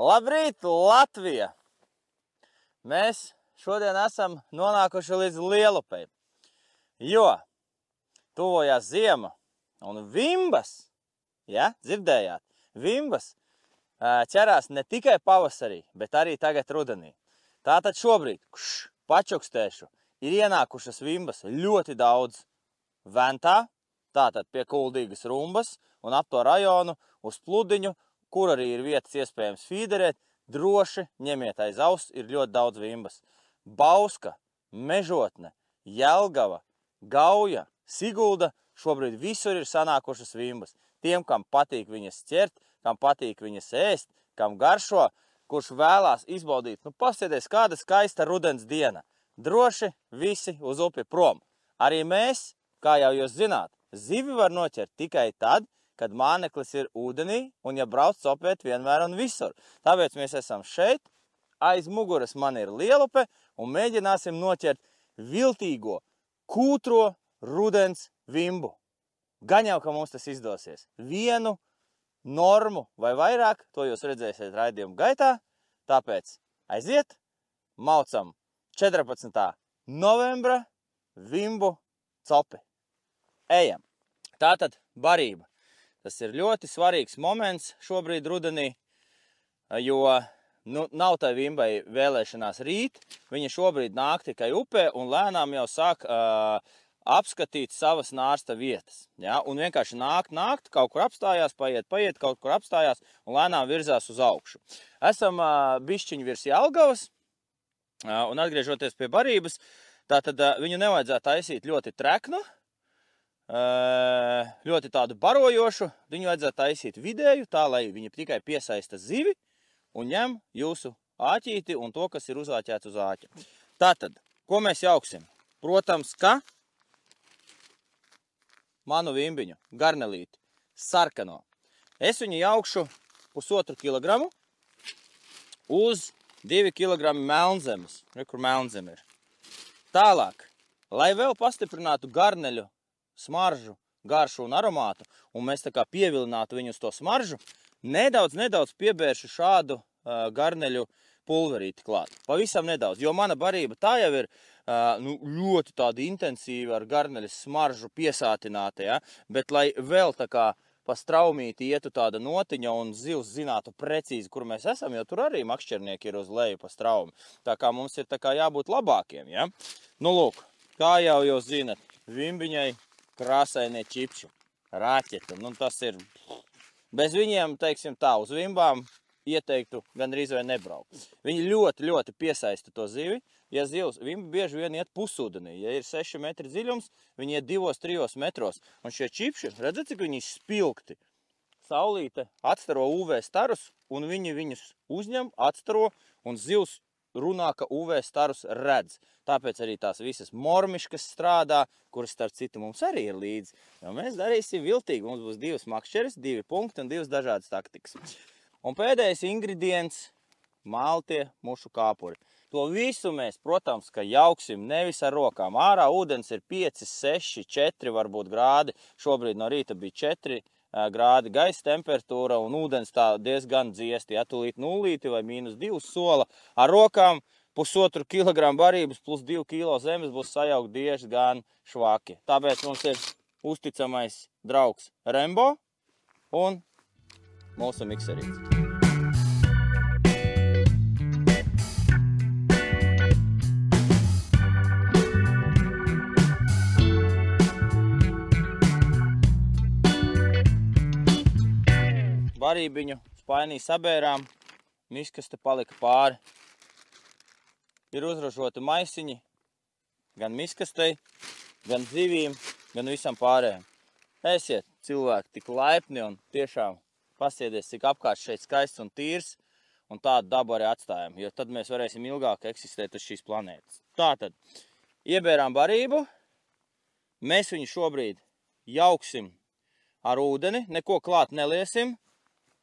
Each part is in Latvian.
Labrīt, Latvija! Mēs šodien esam nonākuši līdz Lielupei, jo tuvojās ziema un vimbas, ja, dzirdējāt, vimbas ķerās ne tikai pavasarī, bet arī tagad rudenī. Tātad šobrīd, pačukstēšu, ir ienākušas vimbas ļoti daudz Ventā, tātad pie Kuldīgas rumbas un ap to rajonu uz Pludiņu, kur arī ir vietas iespējams fīderēt, droši ņemiet aiz auss, ir ļoti daudz vimbas. Bauska, Mežotne, Jelgava, Gauja, Sigulda, šobrīd visur ir sanākušas vimbas. Tiem, kam patīk viņas ķert, kam patīk viņas ēst, kam garšo, kurš vēlās izbaudīt, pasieties, kāda skaista rudens diena. Droši visi uz upi prom. Arī mēs, kā jau jūs zināt, zivi var noķert tikai tad, kad māneklis ir ūdenī un ja brauc copēt vienmēr un visur. Tāpēc mēs esam šeit, aiz muguras man ir Lielupe un mēģināsim noķert viltīgo, kūtro rudens vimbu. Gan jau, ka mums tas izdosies. Vienu normu vai vairāk, to jūs redzēsiet raidījuma gaitā, tāpēc aiziet, maucam 14. novembra vimbu copi. Ejam! Tātad barība. Tas ir ļoti svarīgs moments šobrīd rudenī, jo nav tai vimbai vēlēšanās rīt. Viņa šobrīd nāk tikai upē un lēnām jau sāk apskatīt savas nārsta vietas. Ja? Un vienkārši nākt, kaut kur apstājās, paiet, kaut kur apstājās un lēnām virzās uz augšu. Esam bišķiņi virs Jelgavas un atgriežoties pie barības, tātad viņu nevajadzētu taisīt ļoti treknu, ļoti tādu barojošu, viņu vajadzētu taisīt vidēju, tā lai viņi tikai piesaista zivi un ņem jūsu āķīti un to, kas ir uzāķēts uz āķa. Tātad, ko mēs jauksim? Protams, ka manu vimbiņu, garnelīti, sarkano. Es viņu jaukšu 1,5 kilogramu uz 2 kilogrami melnzemes. Re, kur melnzeme ir. Tālāk, lai vēl pastiprinātu garneļu smaržu, garšu un aromātu, un mēs tā kā pievilinātu viņu uz to smaržu, nedaudz piebēršu šādu garneļu pulverīti klāt. Pavisam nedaudz, jo mana barība tā jau ir ļoti tāda intensīva ar garneļas smaržu piesātināta, ja? Bet lai vēl tā kā pa straumīti ietu tāda notiņa un zivs zinātu precīzi, kur mēs esam, jo tur arī makšķernieki ir uz leju pa straumi. Tā kā mums ir tā kā jābūt labākiem, ja? Nu lūk, kā jau jūs zinat, vimbiņai krāsainie čipši, raķeti, tas ir, bez viņiem, teiksim tā, uz vimbām ieteiktu gandrīz vai nebraukt. Viņi ļoti piesaista to zivi, ja vimbi bieži vien iet pusūdenī, ja ir 6 metri dziļums, viņi iet 2-3 metros, un šie čipši, redzat, cik viņi spilgti, saulīte atstaro UV starus, un viņi viņus uzņem, atstaro, un zivs runā, ka UV starus redz. Tāpēc arī tās visas mormiškas strādā, kuras starp citu mums arī ir līdzi. Jo mēs darīsim viltīgi. Mums būs 2 makšķeris, 2 punkti un 2 dažādas taktikas. Un pēdējais ingredients – maltie mušu kāpuri. To visu mēs, protams, ka jauksim nevis ar rokām. Ārā ūdens ir 5, 6, 4 varbūt grādi. Šobrīd no rīta bija 4 grādi gaisa temperatūra un ūdens tā diezgan dziesti, ja tūlīt 0 vai -2 sola. Ar rokām 1,5 kilogramu barības plus 2 kilo zemes būs sajaukt diezgan švaki. Tāpēc mums ir uzticamais draugs Rembo un mūsu mikserīts. Barībiņu spainī sabērām, miskaste palika pāri. Ir uzražoti maisiņi gan miskastei, gan zivīm, gan visam pārējiem. Esiet cilvēki tik laipni un tiešām pasēdies, cik apkārt šeit skaists un tīrs, un tādu dabu arī atstājam, jo tad mēs varēsim ilgāk eksistēt uz šīs planētas. Tātad, iebērām barību, mēs viņu šobrīd jauksim ar ūdeni, neko klāt neliesim,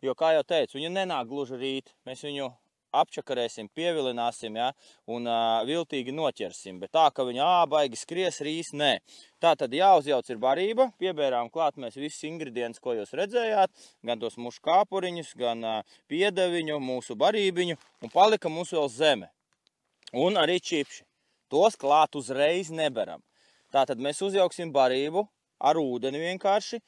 jo, kā jau teicu, viņu nenāk gluži rīt. Mēs viņu apčakarēsim, pievilināsim, ja, un viltīgi noķersim. Bet tā, ka viņa baigi skries rīs, nē. Tā tad jāuzjauc ir barība, piebērām klāt mēs visus ingredientus, ko jūs redzējāt, gan tos mušu kāpuriņus, gan piedeviņu, mūsu barībiņu, un palika mums vēl zeme. Un arī čipši. Tos klāt uzreiz neberam. Tātad mēs uzjauksim barību ar ūdeni vienkārši,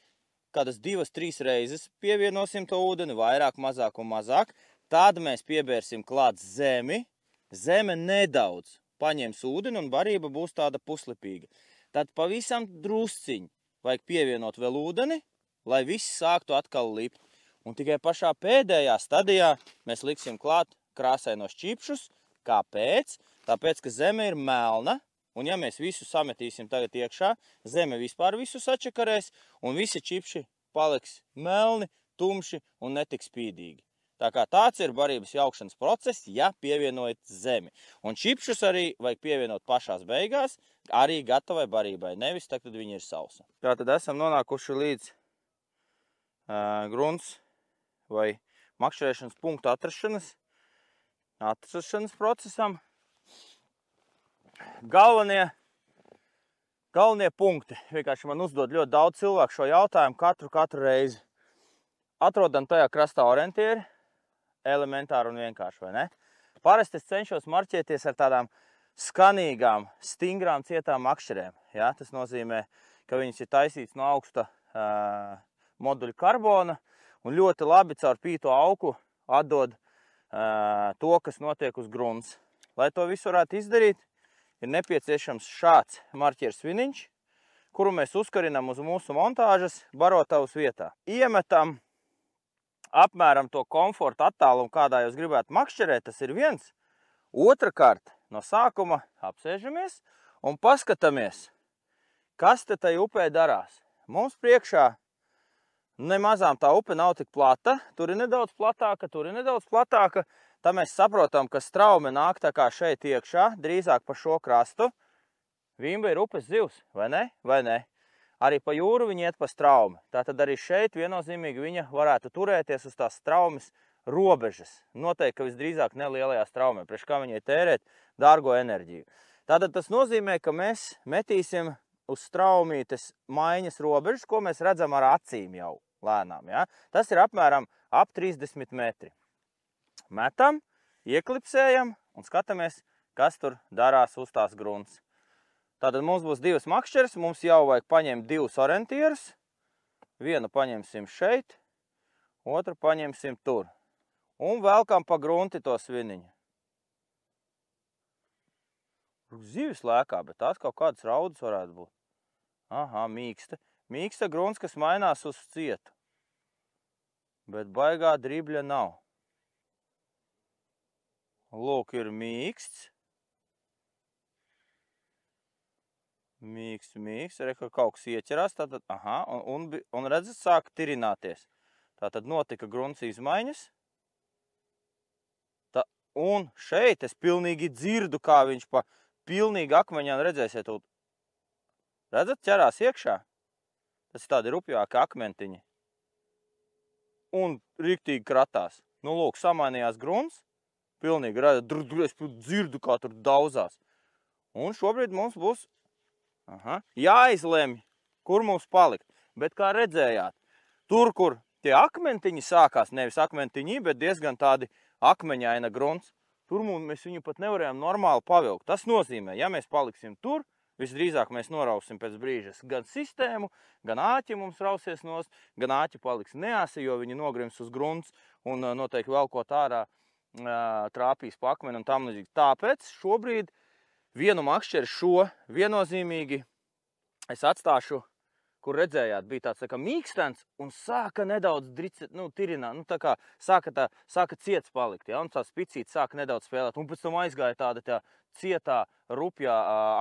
kādas 2-3 reizes pievienosim to ūdeni, vairāk, mazāk un mazāk. Tad mēs piebērsim klāt zemi. Zeme nedaudz paņems ūdeni un barība būs tāda puslipīga. Tad pavisam drusciņi vajag pievienot vēl ūdeni, lai viss sāktu atkal lipt. Un tikai pašā pēdējā stadijā mēs liksim klāt krāsainos čipšus. Kāpēc? Tāpēc, ka zeme ir melna. Un ja mēs visu sametīsim tagad iekšā, zeme vispār visu sačakarēs, un visi čipši paliks melni, tumši un netiks spīdīgi. Tā kā tāds ir barības jaukšanas process, ja pievienojat zemi. Un čipšus arī vajag pievienot pašās beigās, arī gatavai barībai, nevis tad, kad viņi ir sausa. Tātad esam nonākuši līdz grunts vai makšķerēšanas punktu atrašanas procesam. Galvenie punkti. Vienkārši man uzdod ļoti daudz cilvēku šo jautājumu katru reizi. Atrodam tajā krastā orientieri, elementāri un vienkārši, vai ne? Parasti es cenšos marķēties ar tādām skanīgām, stingrām, cietām makšķerēm. Ja? Tas nozīmē, ka viņas ir taisīts no augsta moduļa karbona un ļoti labi caur pīto auku atdod to, kas notiek uz grunts. Lai to visu varētu izdarīt, ir nepieciešams šāds marķieru sviniņš, kuru mēs uzkarinām uz mūsu montāžas barotavas vietā. Iemetam apmēram to komforta attālumu, kādā jūs gribētu makšķerēt, tas ir viens. Otrakārt, no sākuma apsēžamies un paskatāmies, kas te tai upē darās. Mums priekšā nemazām tā upe nav tik plata, tur ir nedaudz platāka, Tā mēs saprotam, ka straume nāk tā kā šeit iekšā, drīzāk pa šo krastu. Vimba ir upes zivs, vai ne? Vai ne? Arī pa jūru viņa iet pa straumi. Tātad arī šeit viennozīmīgi viņa varētu turēties uz tās straumes robežas. Noteikti, ka visdrīzāk nelielajā straumē, priekš kā viņai tērēt dārgo enerģiju. Tātad tas nozīmē, ka mēs metīsim uz straumītes maiņas robežas, ko mēs redzam ar acīm jau lēnām. Ja? Tas ir apmēram ap 30 metri. Metam, ieklipsējam un skatāmies, kas tur darās uz tās grunts. Tātad mums būs divas makšķeres, mums jau vajag paņemt divus orientierus. Vienu paņemsim šeit, otru paņemsim tur. Un velkam pa grunti to sviniņu. Zivis lēkā, bet tās kaut kādas raudas varētu būt. Aha, mīksta. Mīksta grunts, kas mainās uz cietu. Bet baigā dribļa nav. Lūk, ir mīksts. Mīksts, re, ka kaut kas ieķerās, tātad, aha, un redzat, sāk tirināties. Tātad notika grunts izmaiņas. Un šeit es pilnīgi dzirdu, kā viņš pa pilnīgi akmeņā, redzēsiet, redzat, ķerās iekšā. Tas ir tādi rupjāki akmentiņi. Un riktīgi kratās. Nu, lūk, samainījās grunts. Pilnīgi, es dzirdu, kā tur daudzās. Un šobrīd mums būs jāizlemj, kur mums palikt. Bet kā redzējāt, tur, kur tie akmentiņi sākās, nevis akmentiņi, bet diezgan tādi akmeņaina grunts, tur mēs viņu pat nevarējām normāli pavilkt. Tas nozīmē, ja mēs paliksim tur, visdrīzāk mēs norausim pēc brīža gan sistēmu, gan āķi mums rausies nost, gan āķi paliks neasi, jo viņi nogrims uz grunts un noteikti velkot ārā trāpīs pa akmeni un tam līdzīgi. Tāpēc šobrīd vienu makšķeri šo viennozīmīgi es atstāšu, kur redzējāt, bija tāds tā kā mīkstens un sāka nedaudz tirināt, tā kā sāka ciets palikt, ja, un tā spicīte sāka nedaudz spēlēt, un pēc tam aizgāja tāda tā cietā, rupjā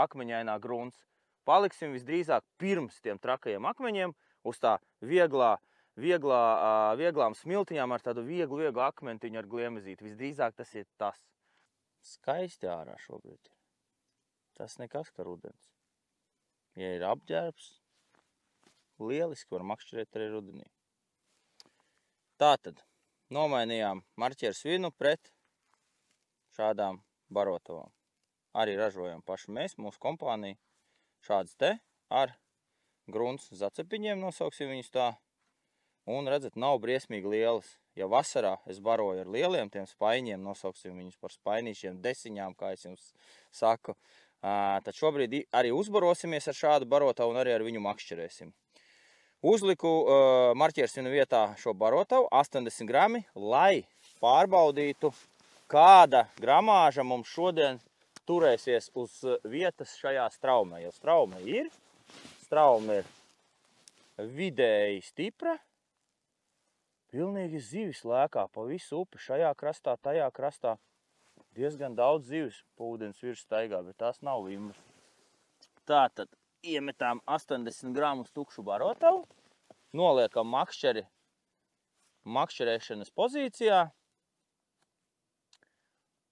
akmeņainā grunts. Paliksim visdrīzāk pirms tiem trakajiem akmeņiem uz tā vieglām smiltiņām ar tādu vieglu akmentiņu ar gliemezīti. Visdrīzāk tas ir tas. Skaisti ārā šobrīd. Tas nekas kā rudens. Ja ir apģērbs, lieliski var makšķerēt arī rudenī. Tātad nomainījām marķieru svinu pret šādām barotavām. Arī ražojam paši mēs, mūsu kompānija. Šādas te ar grunts zacepiņiem, nosauksim viņus tā. Un redzat, nav briesmīgi lielas. Ja vasarā es baroju ar lieliem tiem spaiņiem, nosauksim viņus par spainīšiem, desiņām, kā es jums saku, tad šobrīd arī uzbarosimies ar šādu barotavu un arī ar viņu makšķerēsim. Uzliku marķiersinu vietā šo barotavu 80 grami, lai pārbaudītu, kāda gramāža mums šodien turēsies uz vietas šajā straumē. Jo straume ir vidēji stipra. Pilnīgi zivis lēkā pa visu upi, šajā krastā, tajā krastā. Diezgan daudz zivis pa ūdens virs staigā, bet tās nav vimbas. Tātad iemetām 80 gramus tukšu barotavu, noliekam makšķeri makšķerēšanas pozīcijā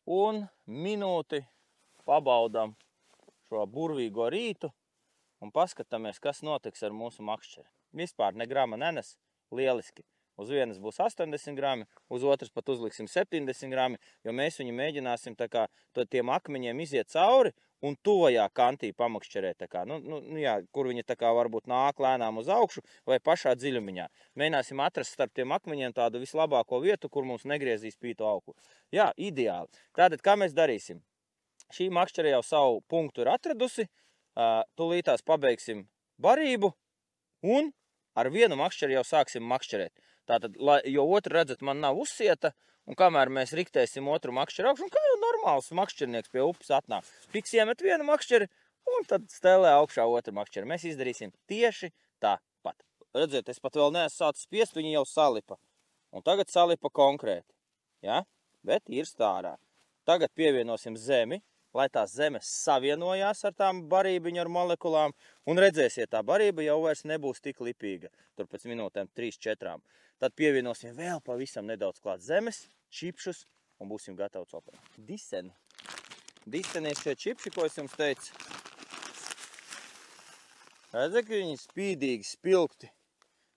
un minūti pabaudam šo burvīgo rītu un paskatāmies, kas notiks ar mūsu makšķeri. Vispār ne grama nenes, lieliski. Uz vienas būs 80 grami, uz otras pat uzliksim 70 grami, jo mēs viņu mēģināsim tā kā tiem akmeņiem iziet cauri un tojā kantī pamakšķerēt, kur viņi tā kā varbūt nāk lēnām uz augšu vai pašā dziļumiņā. Mēģināsim atrast starp tiem akmeņiem tādu vislabāko vietu, kur mums negriezīs pītu auklu. Jā, ideāli. Tātad, kā mēs darīsim? Šī makšķere jau savu punktu ir atradusi, tūlītās pabeigsim barību un ar vienu makšķeri jau sāksim makšķerēt. Tātad, jo otru, redzat, man nav uzsieta, un kamēr mēs riktēsim otru makšķeri augšu, un kā jau normāls makšķernieks pie upes atnāk, fiks iemet vienu makšķeri, un tad stelē augšā otru makšķeri. Mēs izdarīsim tieši tāpat. Redziet, es pat vēl neesmu sācis spiest, viņi jau salipa. Un tagad salipa konkrēti, ja? Bet ir stārā. Tagad pievienosim zemi, lai tās zemes savienojās ar tām barībiņu ar molekulām, un redzēsiet, tā barība jau vairs nebūs tik lipīga, tur pēc minūtēm 3-4. Tad pievienosim vēl pavisam nedaudz klāt zemes, čipšus, un būsim gatavi coperēt. Diseni. Diseni ir šie čipši, ko es jums teicu. Redzat, ka viņi spīdīgi,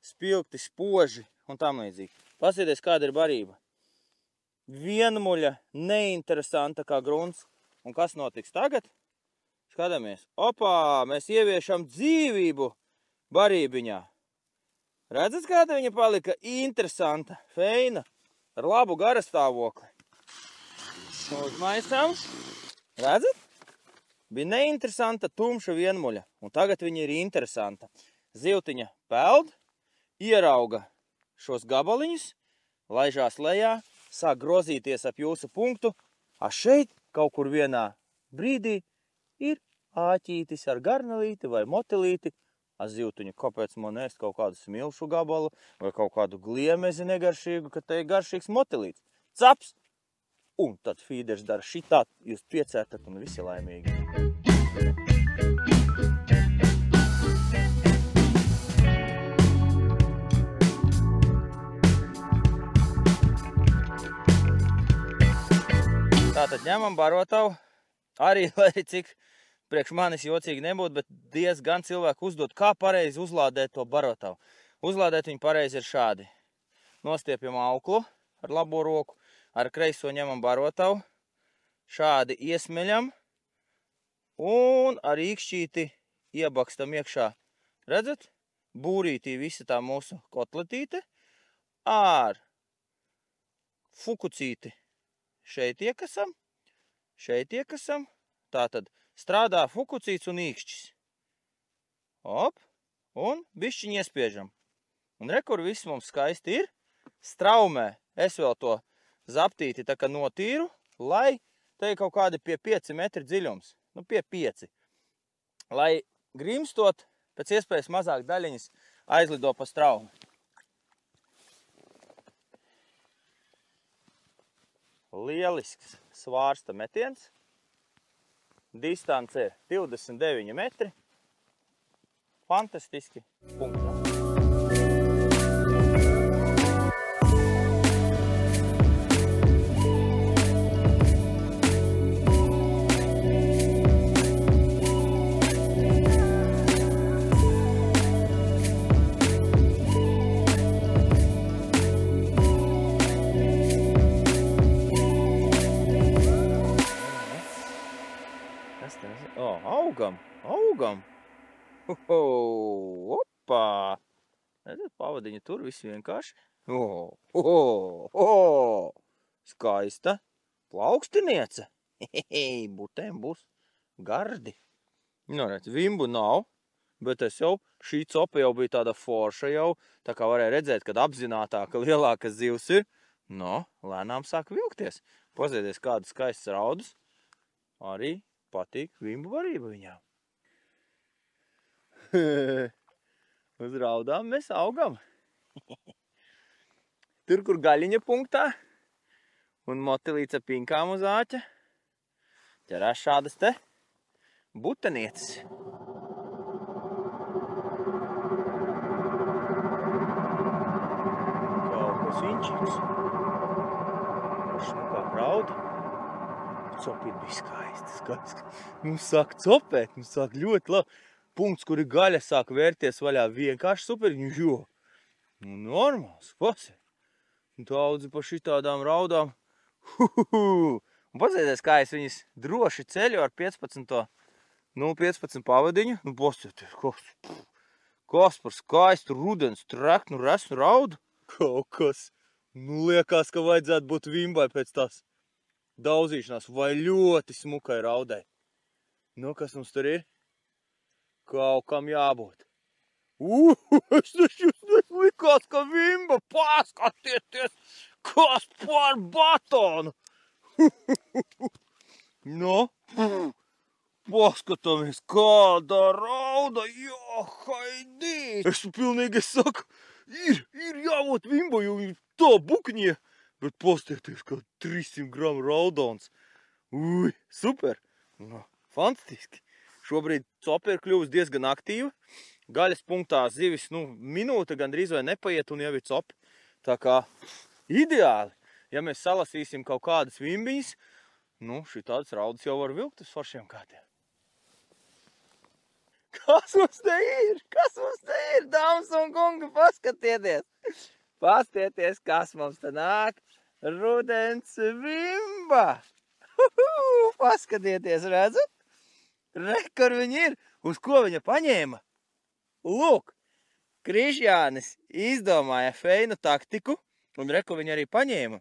spilgti, spoži un tam līdzīgi. Pasieties, kāda ir barība. Vienmuļa, neinteresanta kā grunts. Un kas notiks tagad? Skatāmies. Opā, mēs ieviešam dzīvību barībiņā. Redzat, kāda viņa palika interesanta, feina, ar labu garastāvokli. Uzmaisām. Redzat? Bija neinteresanta, tumša vienmuļa. Un tagad viņa ir interesanta. Zivtiņa peld, ierauga šos gabaliņus, laižās lejā, sāk grozīties ap jūsu punktu. Šeit kaut kur vienā brīdī ir āķītis ar garnelīti vai motilīti. Zivtiņu, kāpēc man ēst kaut kādu smilšu gabalu vai kaut kādu gliemezi negaršīgu, ka te ir garšīgs motilīts. Caps! Un tad fīders dara šitā, jūs piecērtat un visi laimīgi. Tātad ņemam barotavu, arī, lai cik priekš manis jocīgi nebūtu, bet diezgan cilvēku uzdod, kā pareizi uzlādēt to barotavu. Uzlādēt viņu pareizi ir šādi. Nostiepjam auklu ar labo roku, ar kreiso ņemam barotavu, šādi iesmeļam un ar īkšķīti iebakstam iekšā. Redzat? Būrītī visa tā mūsu kotletīte ar fukucīti. Šeit iekasam, tātad strādā fukucīts un īkšķis. Op, un bišķiņi iespiežam. Un re, kur viss mums skaisti ir, straumē es vēl to zaptīti tā kā notīru, lai te ir kaut kādi pie 5 metri dziļums, pie 5. Lai grimstot, pēc iespējas mazāk daļiņas aizlido pa straumu. Lielisks svārsta metiens. Distance ir 29 metri. Fantastiski punktā. augam. Opā! Redzat, pavadiņa tur viss vienkārši. Skaista. Plaukstiniece. Butēm būs gardi. Nu, redz, vimbu nav, bet šī copa jau bija tāda forša jau. Tā kā varēja redzēt, kad apzinātāka lielākas zivs ir. Nu, lēnām sāk vilkties. Pazīties kādas skaistas raudus. Arī patīk vimbu varība viņām. Uz raudām mēs augam. Tur, kur gaļiņa punktā un motilīca pinkām uz āķa, ķerās šādas te butenieces. Kaut kas inčīgs. Šmukāk rauda. Copīt bija skaisti. Mums sāk copēt, mums sāk ļoti labi. Punkts, kuri gaļa sāk vērties vaļā vienkārši super. Jo, normāls, pasi. Daudzi pa šitādām raudām. Un pazīties, kā es viņas droši ceļu ar 15 pavadiņu. Nu, pasieties, kas par skaistu rudens treknu resnu raudu. Kaut kas. Nu, liekas, ka vajadzētu būt vimbai pēc tās daudzīšanās vai ļoti smukai raudai. Nu, kas mums tur ir? Kaut kam jābūt. Es likās, ka vimba, paskatieties, kas par batonu. Nu, paskatāmies, kāda rauda, jā, haidī. Es pilnīgi saku, ir jābūt vimba, jo ir tā bukņie. Bet paskatieties, kā 300 gramu raudons. Ui, super. Nu, fantastiski. Šobrīd copa ir kļuvusi diezgan aktīva. Gaļas punktā zivis, minūte gandrīz vai nepaiet un jau ir copi. Tā kā ideāli. Ja mēs salasīsim kaut kādas vimbiņas, šitādas raudas jau var vilkt uz foršiem kātiem. Kas mums te ir? Dāmas un kungi, paskatieties! Paskatieties, kas mums te nāk. Rudens vimba! Paskatieties, redzat? Re, kur viņa ir? Uz ko viņa paņēma? Lūk, Krišjānis izdomāja feinu taktiku, un re, ko viņa arī paņēma.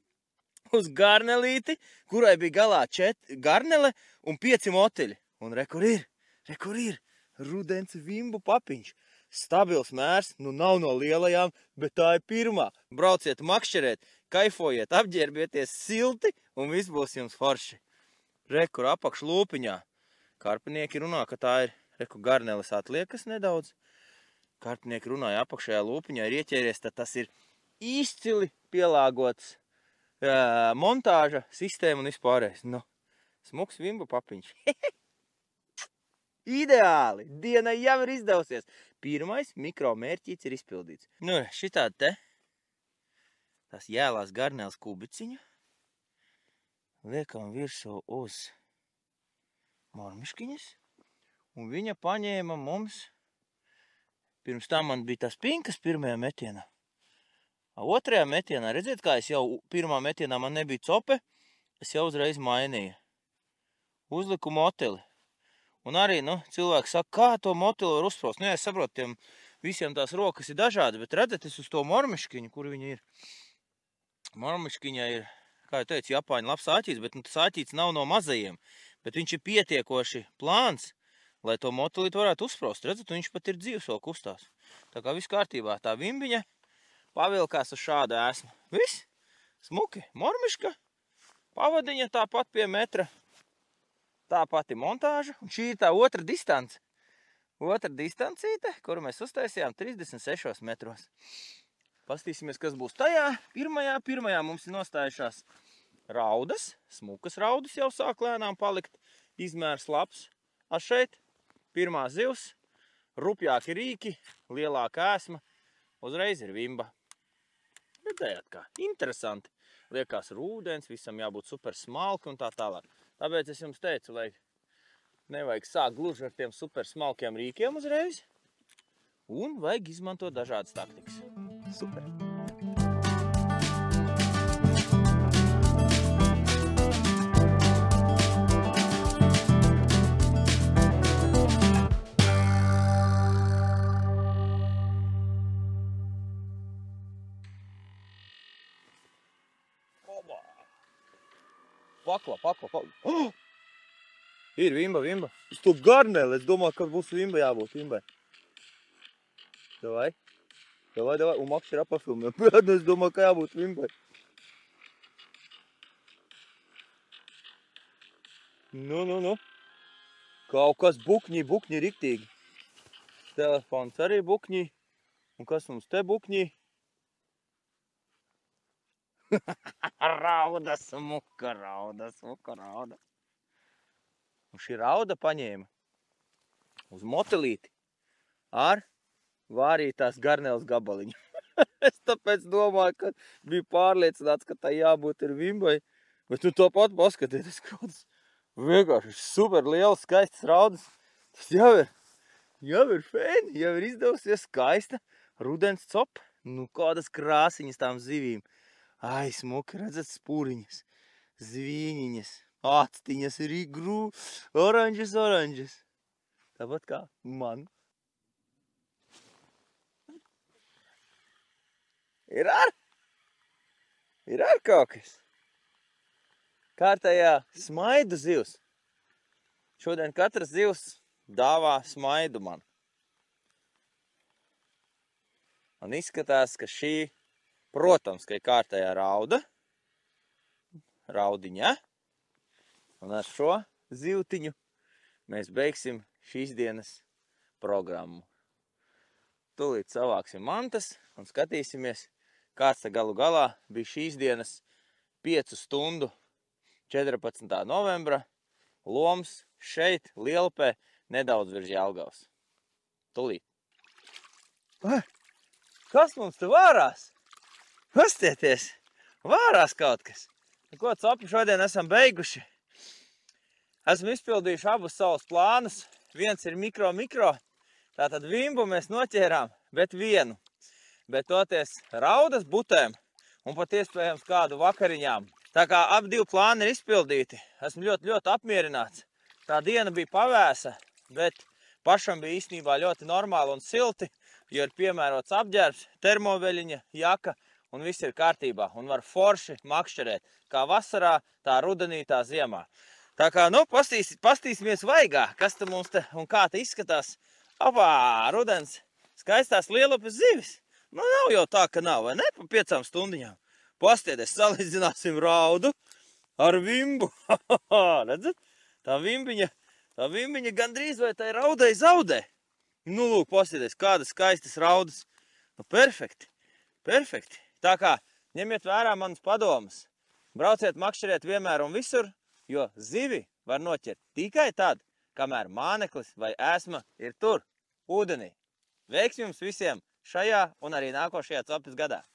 Uz garnelīti, kurai bija galā 4 garnele un 5 moteļi. Un re, kur ir? Rudens vimbu papiņš. Stabils mērs, nav no lielajām, bet tā ir pirmā. Brauciet makšķerēt, kaifojiet, apģērbieties silti, un viss būs jums forši. Re, kur apakš lūpiņā. Karpinieki runā, ka tā ir, reku garneles atliekas nedaudz. Karpinieki runāja apakšējā lūpiņā ir ieķēries, tad tas ir izcili pielāgots montāža sistēma un vispārējais. Smuks vimbu papiņš. Ideāli! Dienai jau ir izdevusies. Pirmais mikromērķīts ir izpildīts. Šitādi te, tās jēlās garneles kubiciņu, liekam virsū uz marmiškiņas, un viņa paņēma mums, pirms tam man bija tās pinkas pirmajā metienā. Otrajā metienā, redziet, kā es jau pirmā metienā man nebija cope, es jau uzreiz mainīju. Uzliku moteli. Un arī, cilvēki saka, kā to moteli var uzsprost? Jā, es saprotu, tiem visiem tās rokas ir dažādas, bet redzat, es uz to marmiškiņu, kur viņa ir. Marmiškiņā ir, kā jau teicu, Japāņu labs āķīts, bet tas āķīts nav no mazajiem. Bet viņš ir pietiekoši plāns, lai to motelīti varētu uzsprost. Redzat, viņš pat ir dzīvs vēl kustās. Tā kā viss kārtībā. Tā vimbiņa pavilkās uz šādu ēsmu. Viss? Smuki. Mormiška. Pavadiņa tāpat pie metra. Tā pati montāža. Un šī ir tā otra distance. Otra distancīte, kuru mēs uztaisījām 36 metros. Pastīsimies, kas būs tajā. Pirmajā mums ir nostājušās raudas, smukas raudas jau sāk lēnām palikt, izmērs labs. Šeit pirmā zivs, rupjāki rīki, lielāka ēsma, uzreiz ir vimba. Redzējāt kā? Interesanti. Liekas rūdens, visam jābūt super smalki un tā tālāk. Tāpēc es jums teicu, lai nevajag sākt gluži ar tiem super smalkiem rīkiem uzreiz. Un vajag izmantot dažādas taktikas. Super! pakla. Oh! Ir vimba. Uz to garneli, es domāju, ka būs vimba jābūt, vimbai. Davai. Un Maks ir apafilmē. Es domāju, ka jābūt vimbai. Nu. Kaut kas bukņi riktīgi. Telefons arī bukņi. Un kas mums te bukņi? Rauda, smuka rauda. Un šī rauda paņēma uz motelīti ar vārītās garneles gabaliņu. Es tāpēc domāju, ka biju pārliecināts, ka tā jābūt ir vimbai. Bet tu tāpat paskatieties, kādas vienkārši super lielas, skaistas raudas. Tas jau ir fēni, jau ir izdevusies skaista rudens copa. Nu, kādas krāsiņas tām zivīm. Ai, smuki, redzat, spūriņas, zvīņiņas, actiņas ir oranžas. Tāpat kā man. Ir ar kaut kas. Kārtējā smaidu zivs. Šodien katras zivs dāvā smaidu man. Un izskatās, ka šī, protams, ka ir kārtējā raudiņa. Un ar šo zivtiņu mēs beigsim šīs dienas programmu. Tūlīt savāksim mantas un skatīsimies, kāds te galu galā bija šīs dienas 5 stundu 14. novembra loms šeit, Lielupē, nedaudz virs Jelgavas. Tūlīt. Kas mums te vārās? Pastieties, vārās kaut kas. Ko copi šodien esam beiguši. Esmu izpildījuši abus savus plānus. Viens ir mikro. Tātad vimbu mēs noķērām, bet vienu. Bet toties raudas butēm un pat iespējams kādu vakariņām. Tā kā abi divi plāni ir izpildīti, esmu ļoti apmierināts. Tā diena bija pavēsa, bet pašam bija īstenībā ļoti normāli un silti, jo ir piemērots apģērbs, termoveļiņa, jaka un viss ir kārtībā. Un var forši makšķerēt, kā vasarā, tā rudenī, tā ziemā. Tā kā, pastīsimies vaigā, kas te mums te un kā te izskatās. Rudens, skaistās Lielupes zivis. Nu, nav jau tā, ka nav, vai ne? Pa 5 stundiņām. Pastieties, salīdzināsim raudu ar vimbu. Redzat? Tā vimbiņa gandrīz vai tai raudai zaudē. Nu, lūk, pastieties, kādas skaistas raudas. Nu, perfekti. Tā kā, ņemiet vērā manas padomas. Brauciet makšķerēt vienmēr un visur, jo zivi var noķert tikai tad, kamēr māneklis vai ēsma ir tur, ūdenī. Veiksmi jums visiem šajā un arī nākošajā copes gadā!